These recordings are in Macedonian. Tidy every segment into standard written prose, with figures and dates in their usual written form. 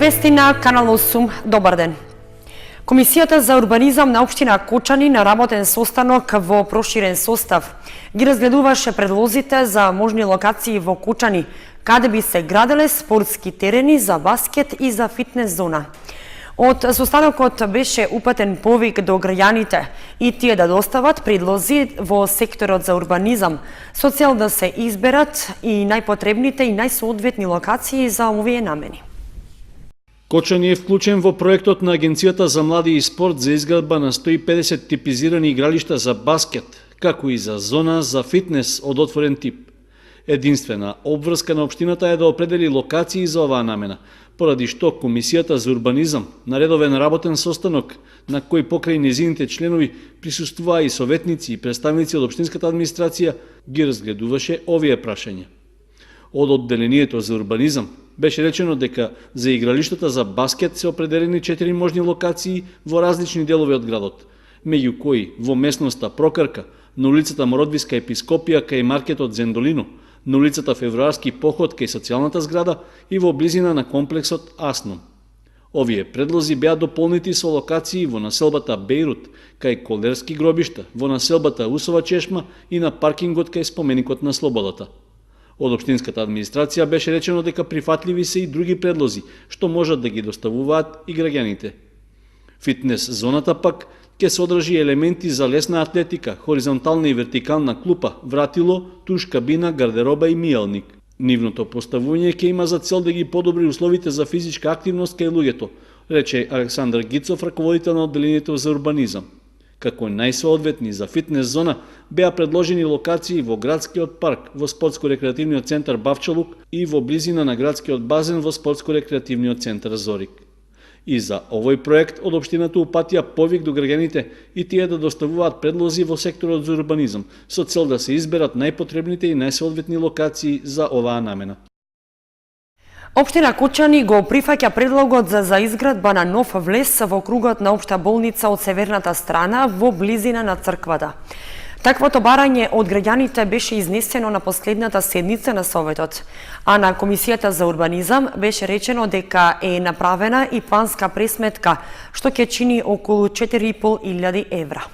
Вести на Канал 8. Добар ден. Комисијата за урбанизам на општина Кочани на работен состанок во проширен состав ги разгледуваше предлозите за можни локации во Кочани, каде би се граделе спортски терени за баскет и за фитнес зона. Од состанокот беше упатен повик до граѓаните и тие да достават предлози во секторот за урбанизам со цел да се изберат и најпотребните и најсоодветни локации за овие намени. Кочани е вклучен во проектот на Агенцијата за млади и спорт за изградба на 150 типизирани игралишта за баскет, како и за зона за фитнес од отворен тип. Единствена обврска на општината е да определи локации за оваа намена, поради што Комисијата за урбанизам на редовен работен состанок, на кој покрај незините членови присуствуваа и советници и представници од општинската администрација, ги разгледуваше овие прашања. Од одделението за урбанизам беше речено дека за игралиштата за баскет се определени 4 можни локации во различни делови од градот, меѓу кои во местноста Прокарка, на улицата Мородвиска епископија кај маркетот Зендолино, на улицата Февруарски поход кај социјалната зграда и во близина на комплексот Асном. Овие предлози беа дополнети со локации во населбата Бејрут кај Колерски гробишта, во населбата Усова чешма и на паркингот кај споменикот на Слободата. Од општинската администрација беше речено дека прифатливи се и други предлози, што можат да ги доставуваат и граѓаните. Фитнес зоната пак ќе содржи елементи за лесна атлетика, хоризонтална и вертикална клупа, вратило, туш кабина, гардероба и мијалник. Нивното поставување ќе има за цел да ги подобри условите за физичка активност кај луѓето, рече Александар Гицов, раководител на одделението за урбанизам. Како најсоодветни за фитнес зона беа предложени локации во градскиот парк, во спортско-рекреативниот центар Бавчалук и во близина на градскиот базен во спортско-рекреативниот центар Зорик. И за овој проект од општината упатија повик до граѓаните и тие да доставуваат предлози во секторот за урбанизам со цел да се изберат најпотребните и најсоодветни локации за оваа намена. Општина Кочани го прифаќа предлогот за изградба на нов влез во кругот на општа болница од северната страна во близина на црквата. Таквото барање од граѓаните беше изнесено на последната седница на Советот, а на Комисијата за урбанизам беше речено дека е направена и планска пресметка, што ќе чини околу 4.500 евра.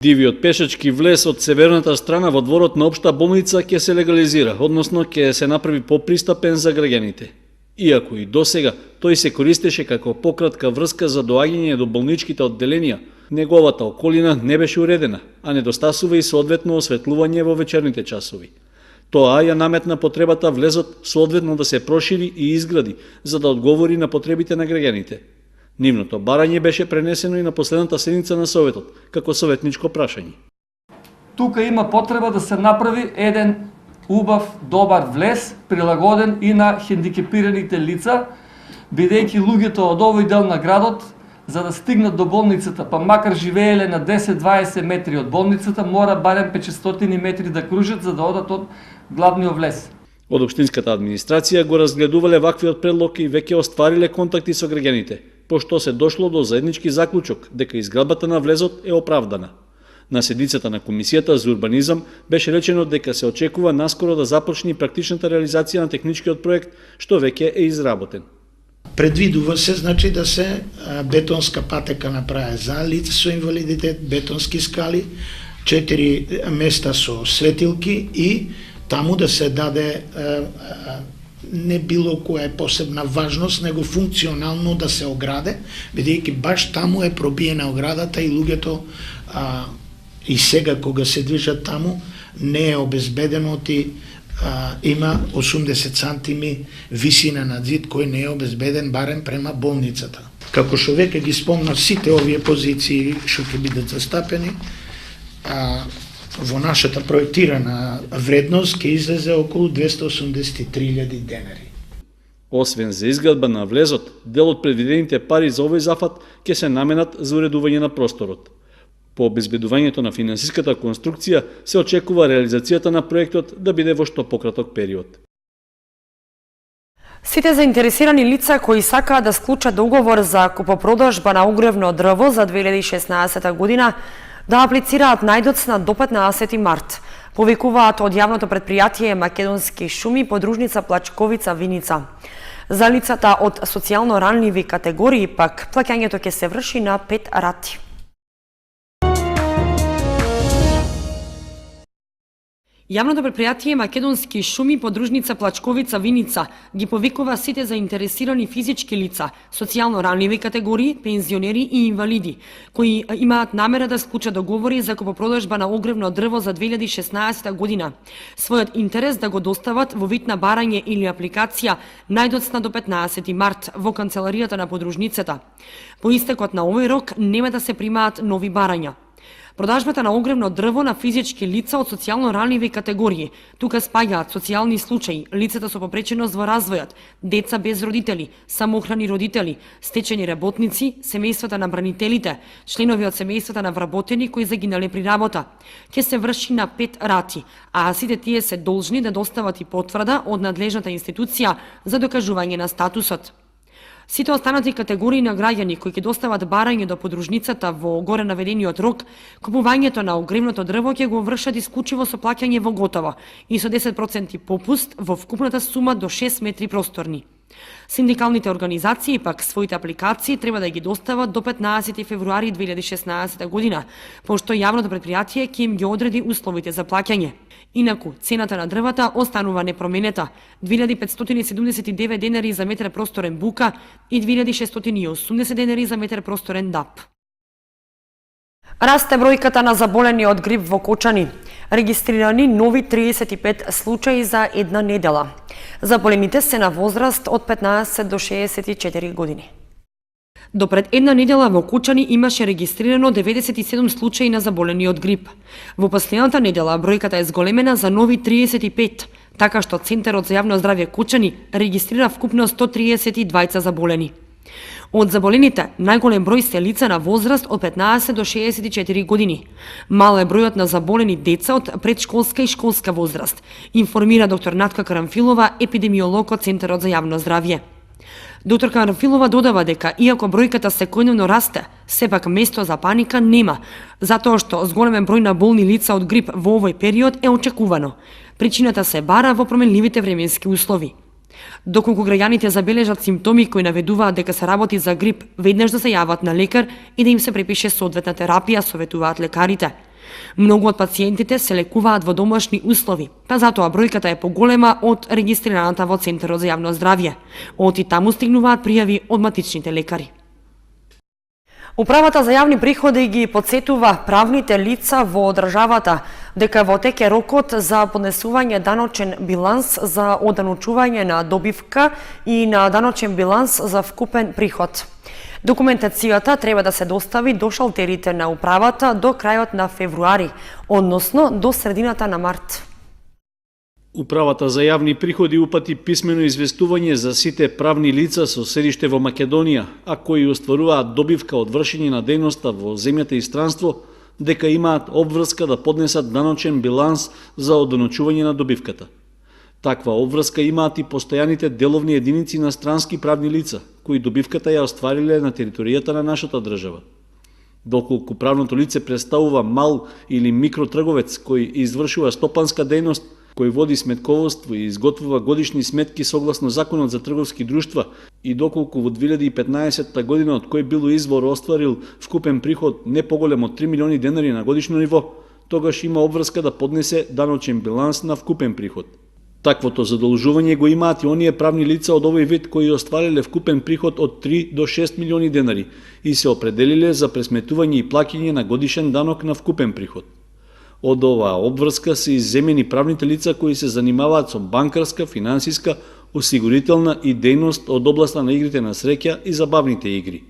Дивиот пешачки влез од северната страна во дворот на општа болница ќе се легализира, односно ќе се направи попристапен за граѓаните. Иако и досега тој се користеше како пократка врска за доаѓање до болничките одделенија, неговата околина не беше уредена, а недостасува и соодветно осветлување во вечерните часови. Тоа ја наметна потребата влезот соодветно да се прошири и изгради, за да одговори на потребите на граѓаните. Нивното барање беше пренесено и на последната седница на Советот, како советничко прашање. Тука има потреба да се направи еден убав, добар влез, прилагоден и на хендикепираните лица, бидејќи луѓето од овој дел на градот, за да стигнат до болницата, па макар живееле на 10-20 метри од болницата, мора барем 500 метри да кружат за да одат од главниот влез. Од општинската администрација го разгледувале ваквиот предлог и веќе оствариле контакти со граѓаните, пошто се дошло до заеднички заклучок дека изградбата на влезот е оправдана. На седницата на Комисијата за урбанизам беше речено дека се очекува наскоро да започне практичната реализација на техничкиот проект, што веќе е изработен. Предвидува се значи да се бетонска патека направи за лица со инвалидитет, бетонски скали, 4 места со светилки и таму да се даде не било која е посебна важност, него функционално да се ограде, бидејќи баш таму е пробиена оградата и луѓето и сега кога се движат таму не е обезбедено и има 80 сантими висина на зид кој не е обезбеден барем према болницата. Како што веќе ги спомнав, сите овие позиции што ќе бидат застапени, во нашата проектирана вредност ќе излезе околу 283.000 денари. Освен за изградба на влезот, дел од предвидените пари за овој зафат ќе се наменат за уредување на просторот. По обезбедувањето на финансиската конструкција се очекува реализацијата на проектот да биде во што пократок период. Сите заинтересирани лица кои сакаат да склучат договор за купопродажба на огревно дрво за 2016 година да аплицираат најдоцна до 15 март, повикуваат од јавното претпријатие Македонски шуми подружница Плачковица Виница. За лицата од социјално ранливи категории пак плаќањето ќе се врши на 5 рати. Јавното предпријатие Македонски шуми подружница Плачковица Виница ги повикува сите заинтересирани физички лица, социјално ранливи категории, пензионери и инвалиди, кои имаат намера да склучат договори за купопродажба на огревно дрво за 2016 година. Својот интерес да го достават во вид на барање или апликација најдоцна до 15 март во канцеларијата на подружницата. По истекот на овој рок нема да се примаат нови барања. Продажбата на огревно дрво на физички лица од социјално ранливи категории. Тука спаѓаат социјални случаи, лицата со попреченост во развојот, деца без родители, самоохрани родители, стечени работници, семејствата на бранителите, членови од семејствата на вработени кои загинале при работа. Ќе се врши на 5 рати, а сите тие се должни да достават и потврда од надлежната институција за докажување на статусот. Сите останати категории на граѓани кои ќе достават барање до подружницата во горе наведениот рок, купувањето на огревното дрво ќе го вршат исклучиво со плаќање во готово и со 10% попуст во вкупната сума до 6 метри просторни. Синдикалните организации пак своите апликации треба да ги достават до 15 февруари 2016 година, пошто јавното предпријатие ќе им ги одреди условите за плаќање. Инаку, цената на дрвата останува непроменета, 2579 денари за метар просторен бука и 2680 денари за метар просторен дап. Расте бројката на заболени од грип во Кочани. Регистрирани нови 35 случаи за една недела. Заболените се на возраст од 15 до 64 години. До пред една недела во Кочани имаше регистрирано 97 случаи на заболени од грип. Во последната недела бројката е зголемена за нови 35, така што Центарот за јавно здравје Кочани регистрира вкупно 132 заболени. Од заболените, најголем број се лица на возраст од 15 до 64 години. Мал е бројот на заболени деца од предшколска и школска возраст, информира доктор Натка Карамфилова, епидемиолог од Центарот за јавно здравје. Доктор Карамфилова додава дека, иако бројката секојдневно расте, сепак место за паника нема, затоа што зголемен број на болни лица од грип во овој период е очекувано. Причината се бара во променливите временски услови. Доколку граѓаните забележат симптоми кои наведуваат дека се работи за грип, веднаш да се јават на лекар и да им се препише соодветна терапија, советуваат лекарите. Многу од пациентите се лекуваат во домашни услови, па затоа бројката е поголема од регистрираната во Центарот за јавно здравје. Од и таму стигнуваат пријави од матичните лекари. Управата за јавни приходи ги подсетува правните лица во државата дека во тек е рокот за поднесување даночен биланс за оданочување на добивка и на даночен биланс за вкупен приход. Документацијата треба да се достави до шалтерите на управата до крајот на февруари, односно до средината на март. Управата за јавни приходи упати писмено известување за сите правни лица со седиште во Македонија, а кои остваруваат добивка од вршење на дејноста во земјата и странство, дека имаат обврска да поднесат даночен биланс за оданочување на добивката. Таква обврска имаат и постојаните деловни единици на странски правни лица, кои добивката ја оствариле на територијата на нашата држава. Доколку правното лице представува мал или микротрговец кој извршува стопанска дејност, кој води сметководство и изготвува годишни сметки согласно Законот за трговски друштва и доколку во 2015 година од кој бил извор остварил вкупен приход не поголем од 3 милиони денари на годишно ниво, тогаш има обврска да поднесе даночен биланс на вкупен приход. Таквото задолжување го имаат и оние правни лица од овој вид кои оствариле вкупен приход од 3 до 6 милиони денари и се определиле за пресметување и плаќање на годишен данок на вкупен приход. Од оваа обврска се изземени правните лица кои се занимаваат со банкарска, финансиска, осигурителна и дејност од областа на игрите на среќа и забавните игри.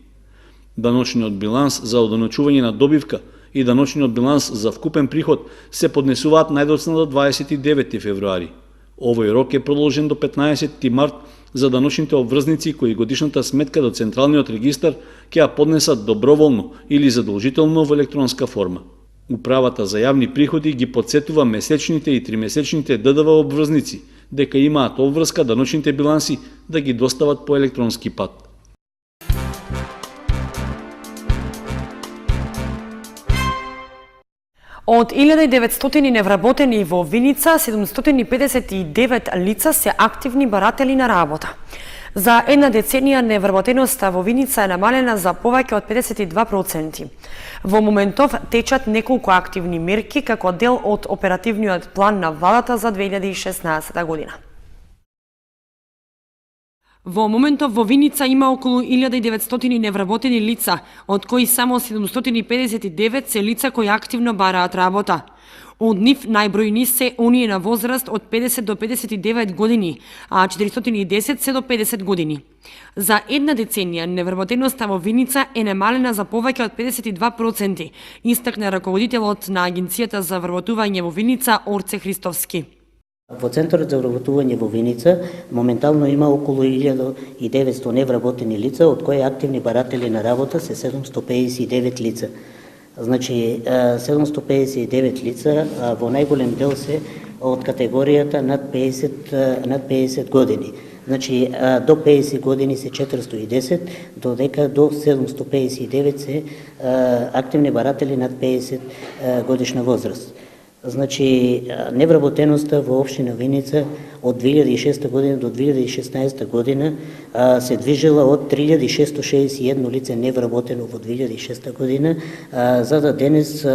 Даночниот биланс за оданочување на добивка и даночниот биланс за вкупен приход се поднесуваат најдоцна до 29 февруари. Овој рок е продолжен до 15 март за даночните обврзници кои годишната сметка до Централниот регистар ќе ја поднесат доброволно или задолжително во електронска форма. Управата за јавни приходи ги подсетува месечните и тримесечните ДДВ обврзници дека имаат обврска даночните биланси да ги достават по електронски пат. Од 1900 невработени во Виница, 759 лица се активни баратели на работа. За една деценија невработеноста во Виница е намалена за повеќе од 52%. Во моментов течат неколку активни мерки како дел од оперативниот план на владата за 2016 година. Во моментов во Виница има околу 1900 невработени лица, од кои само 759 се лица кои активно бараат работа. Од нив најбројни се оние на возраст од 50 до 59 години, а 410 се до 50 години. За една деценија невработеноста во Виница е намалена за повеќе од 52%, истакна раководителот на Агенцијата за вработување во Виница Орце Христовски. Во Центарот за вработување во Виница моментално има околу 1900 невработени лица, од кои активни баратели на работа се 759 лица. Значи 759 лица во најголем дел се од категоријата над 50 години. Значи до 50 години се 410, додека до 759 се активни баратели над 50 годишна возраст. Значи, невработеноста во општина Виница од 2006 година до 2016 година се движела од 3661 лице невработено во 2006 година, за да денес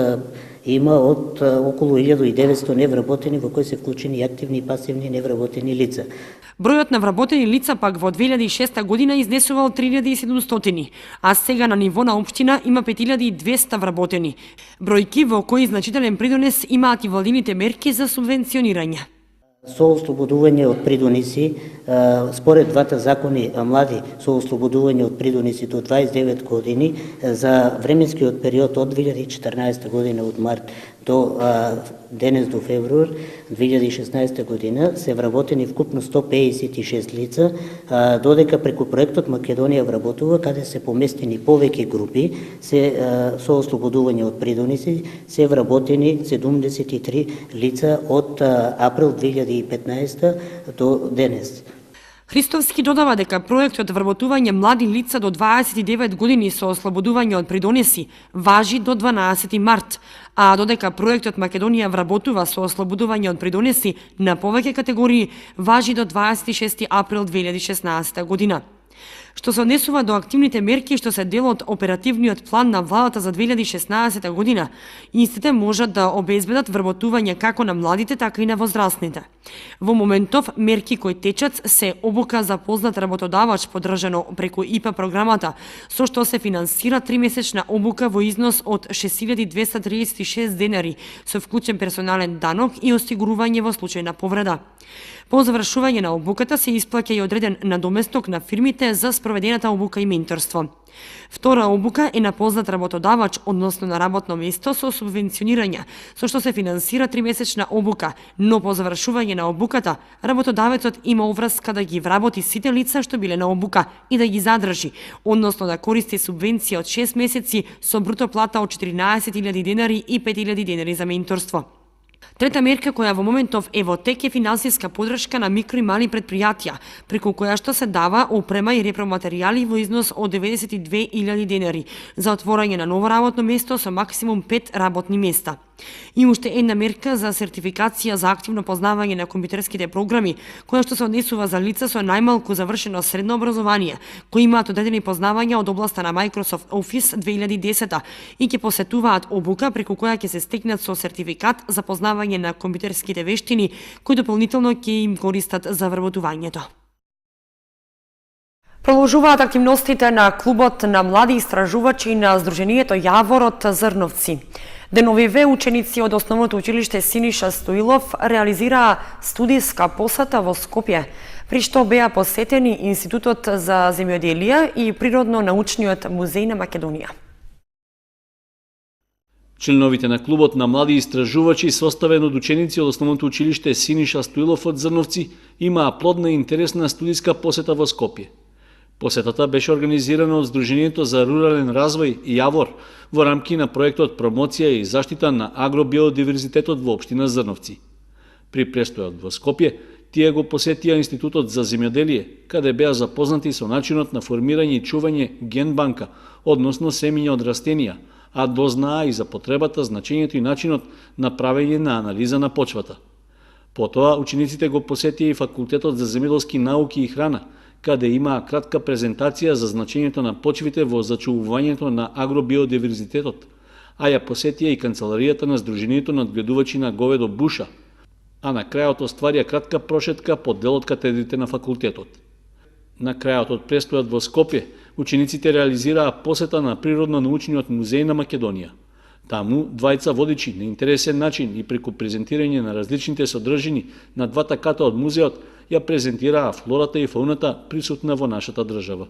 има од околу 1900 невработени во кои се вклучени и активни и пасивни невработени лица. Бројот на вработени лица пак во 2006 година изнесувал 3700, а сега на ниво на општина има 5200 вработени. Бројки во кои значителен придонес имаат и владините мерки за субвенционирање. Со ослободување од придониси, според двата закони млади со ослободување од придониси до 29 години, за временскиот период од 2014 година од март до денес до февруар 2016 година се вработени вкупно 156 лица, додека преку проектот Македонија вработува, каде се поместени повеќе групи, се со ослободување од придониси, се вработени 73 лица од април 2015 до денес. Христовски додава дека проектот вработување млади лица до 29 години со ослободување од придонеси важи до 12 март, а додека проектот Македонија вработува со ослободување од придонеси на повеќе категории важи до 26 април 2016 година. Што се однесува до активните мерки што се дел од оперативниот план на владата за 2016 година, истите можат да обезбедат вработување како на младите, така и на возрастните. Во моментов, мерки кои течат се обука за познат работодавач подржано преку ИПА програмата, со што се финансира 3-месечна обука во износ од 6236 денари, со вклучен персонален данок и осигурување во случај на повреда. По завршување на обуката се исплаќа и одреден надоместок на фирмите за спроведената обука и менторство. Втора обука е на познат работодавач, односно на работно место со субвенционирање, со што се финансира 3-месечна обука, но по завршување на обуката, работодавецот има оврска да ги вработи сите лица што биле на обука и да ги задржи, односно да користи субвенција од 6 месеци со бруто плата од 14.000 денари и 5.000 денари за менторство. Трета мерка која во моментов е во тек е финансиска подршка на микро и мали предпријатија, преку која што се дава опрема и репроматеријали во износ од 92.000 денари за отворање на ново работно место со максимум 5 работни места. И уште една мерка за сертификација за активно познавање на компјутерските програми, која што се однесува за лица со најмалку завршено средно образование, кои имаат одредени познавања од областа на Microsoft Office 2010 и ќе посетуваат обука преку која ќе се стекнат со сертификат за познавање на компјутерските вештини, кои дополнително ќе им користат за вработувањето. Продолжуваат активностите на клубот на млади истражувачи на Сдруженијето Јавор од Зрновци. Деновиве ученици од основното училиште Синиша Стоилов реализираа студиска посета во Скопје, при што беа посетени Институтот за земјоделие и Природно-научниот музеј на Македонија. Членовите на клубот на млади истражувачи, составен од ученици од основното училиште Синиша Стоилов од Зрновци, имаа плодна и интересна студиска посета во Скопје. Посетата беше организирана од Сдруженијето за рурален развој Јавор во рамки на проектот Промоција и заштита на агробиодиверзитетот во општина Зрновци. При престојот во Скопје, тие го посетија Институтот за земјоделие, каде беа запознати со начинот на формирање и чување генбанка, односно семења од растенија, а дознаа и за потребата, значењето и начинот на правење на анализа на почвата. Потоа, учениците го посетија и Факултетот за земјоделски науки и храна, каде имаа кратка презентација за значењето на почвите во зачувувањето на агробиодиверзитетот, а ја посетија и канцеларијата на Сдруженијето на одгледувачи на говедо Буша, а на крајот остварија кратка прошетка по дел од катедрите на факултетот. На крајот од престојот во Скопје, учениците реализираа посета на Природно-научниот музеј на Македонија. Таму, двајца водичи на интересен начин и преку презентирање на различните содржини на двата ката од музеот ја презентираа флората и фауната присутна во нашата држава.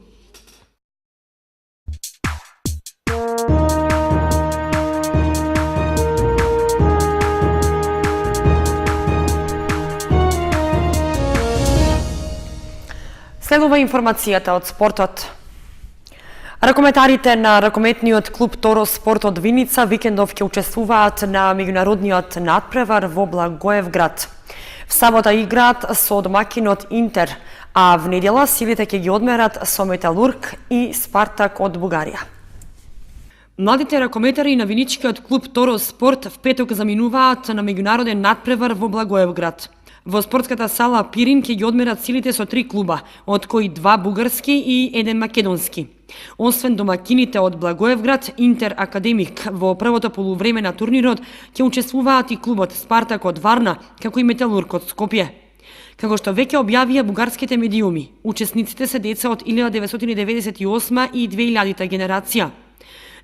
Следува информацијата од спортот. Ракометарите на ракометниот клуб Торос Спорт од Виница викендов ќе учествуваат на меѓународниот надпревар во Благоевград. В сабота играат со домакинот Интер, а в недела силите ќе ги одмерат со Металург и Спартак од Бугарија. Младите ракометари на виничкиот клуб Торос Спорт в петок заминуваат на меѓународен надпревар во Благоевград. Во спортската сала Пирин ќе ги одмерат силите со 3 клуба, од кои 2 бугарски и 1 македонски. Освен домакините од Благоевград, Интер Академик во првото полувреме на турнирот ќе учествуваат и клубот Спартак од Варна, како и Металург од Скопје. Како што веќе објавија бугарските медиуми, учесниците се деца од 1998 и 2000 генерација.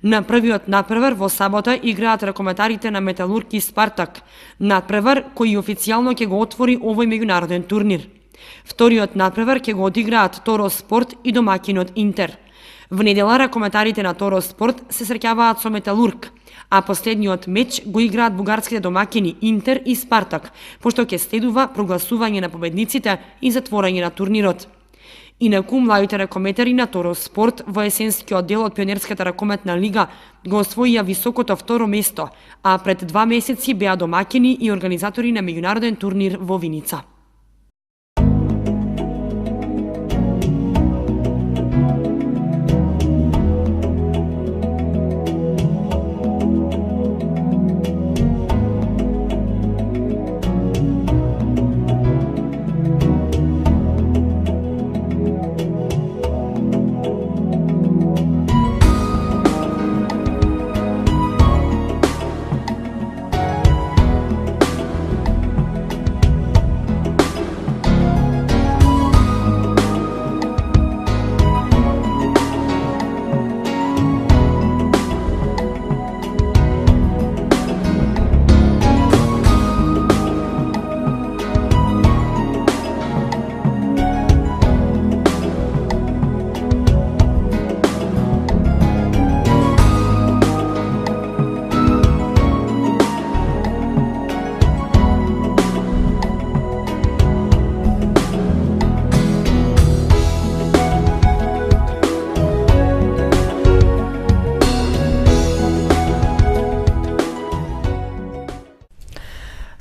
На првиот надпревар во сабота играат ракометарите на Металург и Спартак, надпревар кој официјално ќе го отвори овој меѓународен турнир. Вториот надпревар ќе го одиграат Торос Спорт и домакинот Интер. В недела ракометарите на Торос Спорт се среќаваат со Металург, а последниот меч го играат бугарските домакини Интер и Спартак, пошто ќе следува прогласување на победниците и затворање на турнирот. Инаку, младите ракометари на Торос Спорт во есенскиот дел од Пионерската ракометна лига го освоија високото второ место, а пред 2 месеци беа домакини и организатори на меѓународен турнир во Виница.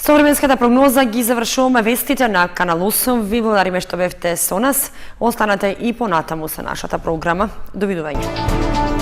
Со временската прогноза ги завршуваме вестите на Канал 8. Ви благодариме што бевте со нас. Останете и понатаму со нашата програма. Довидување.